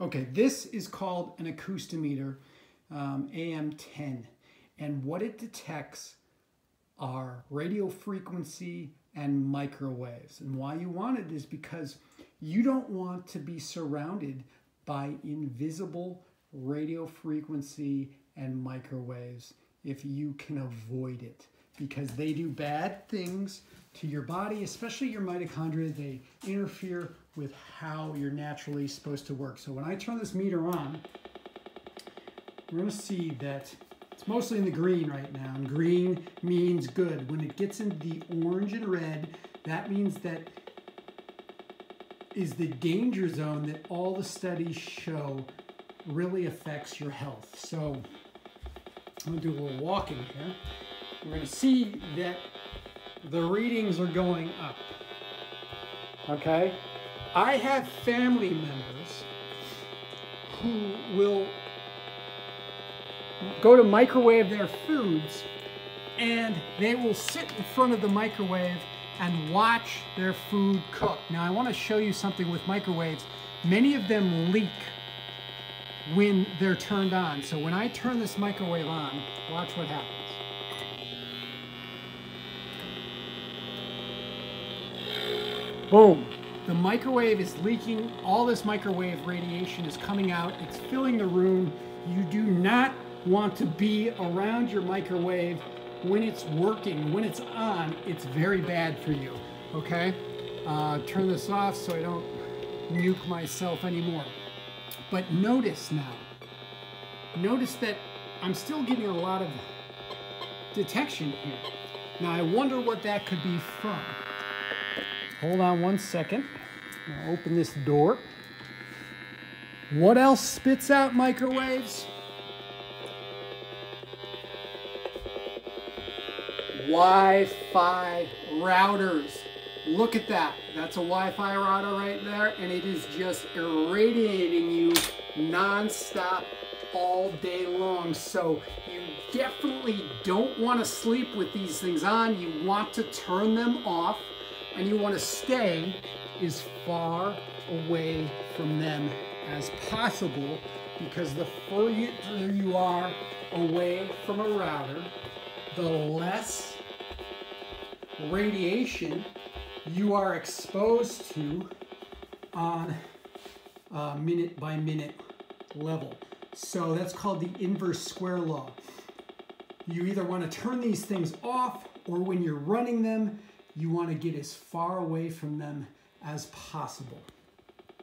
Okay, this is called an acoustimeter, AM10, and what it detects are radio frequency and microwaves. And why you want it is because you don't want to be surrounded by invisible radio frequency and microwaves if you can avoid it, because they do bad things to your body, especially your mitochondria. They interfere with how you're naturally supposed to work. So when I turn this meter on, we're going to see that it's mostly in the green right now, and green means good. When it gets into the orange and red, that means that is the danger zone that all the studies show really affects your health. So I'm going to do a little walking here. We're going to see that the readings are going up. Okay? I have family members who will go to microwave their foods, and they will sit in front of the microwave and watch their food cook. Now I want to show you something with microwaves. Many of them leak when they're turned on. So when I turn this microwave on, watch what happens. Boom. The microwave is leaking. All this microwave radiation is coming out. It's filling the room. You do not want to be around your microwave when it's working. When it's on, it's very bad for you. Okay? Turn this off so I don't nuke myself anymore. But notice now, notice that I'm still getting a lot of detection here. Now I wonder what that could be from. Hold on one second. I'll open this door. What else spits out microwaves? Wi-Fi routers. Look at that. That's a Wi-Fi router right there, and it is just irradiating you non-stop all day long. So you definitely don't want to sleep with these things on. You want to turn them off, and you want to stay as far away from them as possible, because the further you are away from a router, the less radiation you are exposed to on a minute by minute level. So that's called the inverse square law. You either want to turn these things off, or when you're running them, you want to get as far away from them as possible.